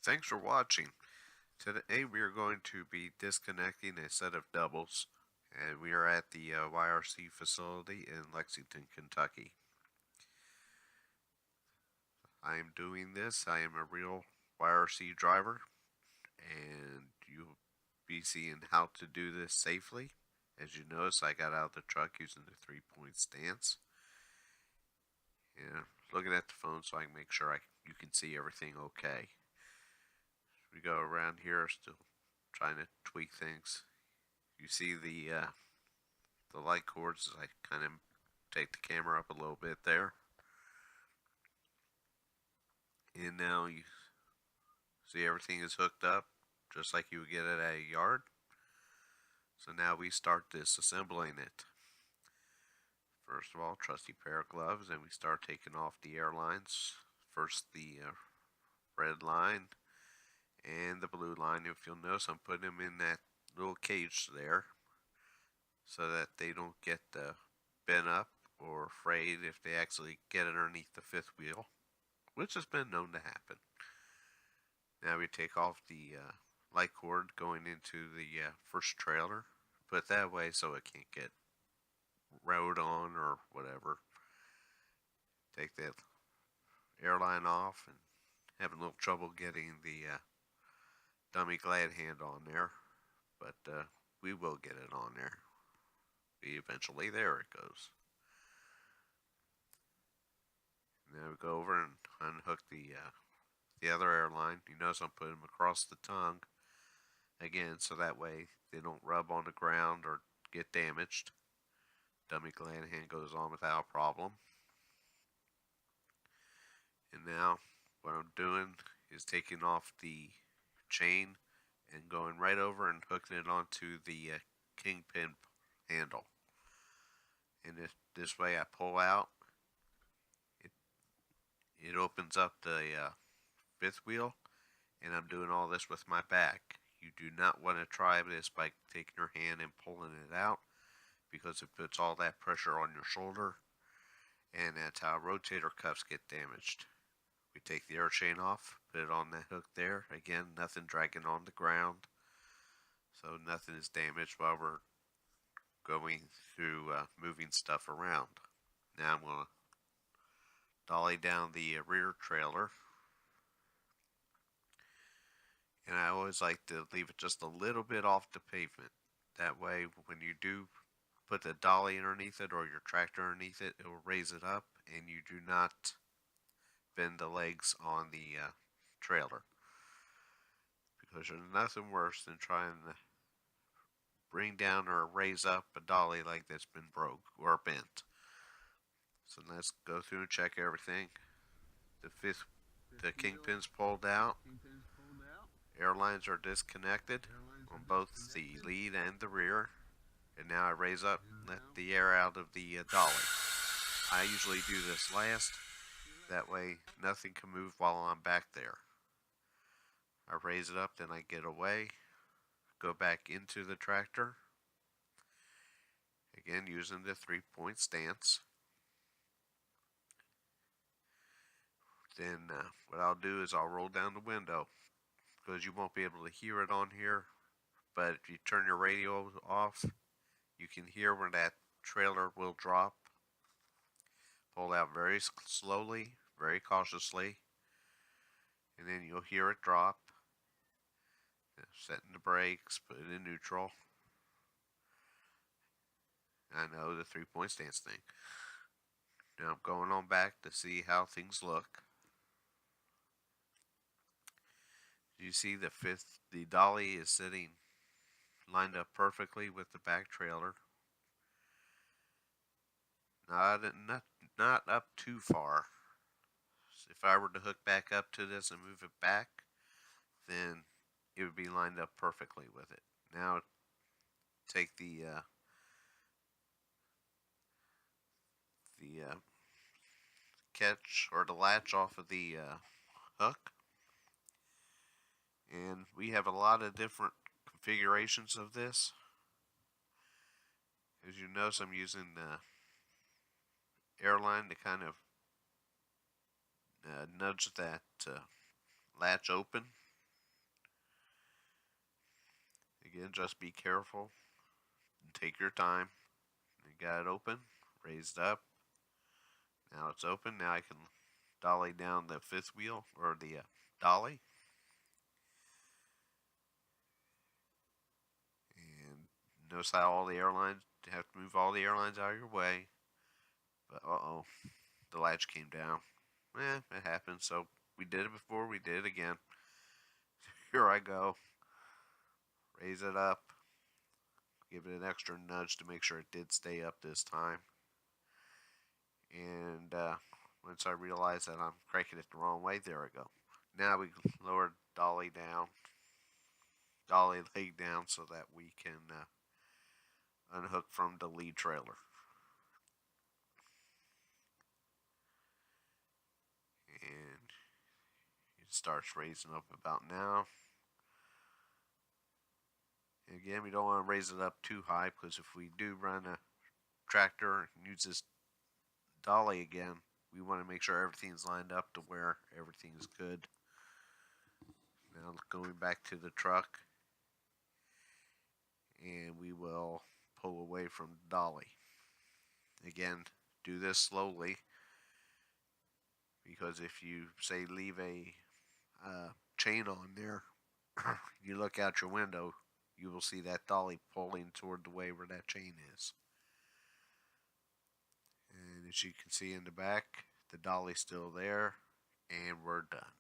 thanks for watching. Today we are going to be disconnecting a set of doubles, and we are at the YRC facility in Lexington, Kentucky. I am doing this. I am a real YRC driver, and you'll be seeing how to do this safely. As you notice, I got out of the truck using the 3-point stance, and looking at the phone so I can make sure you can see everything okay. We go around here, still trying to tweak things. You see the light cords. I kind of take the camera up a little bit there, and now you see everything is hooked up just like you would get at a yard. So now we start disassembling it. First of all, trusty pair of gloves, and we start taking off the air lines. First the red line and the blue line. If you'll notice, I'm putting them in that little cage there so that they don't get bent up or afraid if they actually get underneath the fifth wheel, which has been known to happen. Now we take off the light cord going into the first trailer, put it that way so it can't get rode on or whatever. Take that airline off, and having a little trouble getting the dummy glad hand on there, but we will get it on there. Eventually, there it goes. Now we go over and unhook the other airline. You notice I'm putting them across the tongue again, so that way they don't rub on the ground or get damaged. Dummy glad hand goes on without a problem. And now what I'm doing is taking off the chain and going right over and hooking it onto the kingpin handle. And this way I pull out, it opens up the fifth wheel, and I'm doing all this with my back. You do not want to try this by taking your hand and pulling it out, because it puts all that pressure on your shoulder, and that's how rotator cuffs get damaged. We take the air chain off, put it on that hook there. Again, nothing dragging on the ground, so nothing is damaged while we're going through moving stuff around. Now I'm going to dolly down the rear trailer, and I always like to leave it just a little bit off the pavement. That way when you do put the dolly underneath it or your tractor underneath it, it will raise it up, and you do not bend the legs on the trailer, because there's nothing worse than trying to bring down or raise up a dolly like that's been broke or bent. So let's go through and check everything. The kingpin's pulled out. Airlines are disconnected on both the lead and the rear. And now I raise up, let the air out of the dolly. I usually do this last. That way nothing can move while I'm back there. I raise it up, then I get away, go back into the tractor. Again, using the 3-point stance. Then what I'll do is I'll roll down the window, because you won't be able to hear it on here. But if you turn your radio off, you can hear when that trailer will drop. Pull out very slowly, very cautiously, and then you'll hear it drop. Setting the brakes, put it in neutral. I know, the 3-point stance thing. Now I'm going on back to see how things look. You see the dolly is sitting lined up perfectly with the back trailer. Not up too far. If I were to hook back up to this and move it back, then it would be lined up perfectly with it. Now take the catch or the latch off of the hook, and we have a lot of different configurations of this. As you notice, I'm using the airline to kind of nudge that latch open. Again, just be careful and take your time. You got it open, raised up. Now it's open. Now I can dolly down the fifth wheel or the dolly. And notice how all the airlines have to move all the airlines out of your way. But the latch came down. It happened. So we did it before. We did it again. Here I go. Raise it up. Give it an extra nudge to make sure it did stay up this time. And once I realize that I'm cranking it the wrong way, there I go. Now we lower dolly down, dolly leg down, so that we can unhook from the lead trailer. And it starts raising up about now. And again, we don't want to raise it up too high because if we do run a tractor and use this dolly again, we want to make sure everything's lined up to where everything's good. Now going back to the truck, and we will pull away from the dolly. Again, do this slowly because if you say leave a chain on there, you look out your window, you will see that dolly pulling toward the way where that chain is. And as you can see in the back, the dolly's still there, and we're done.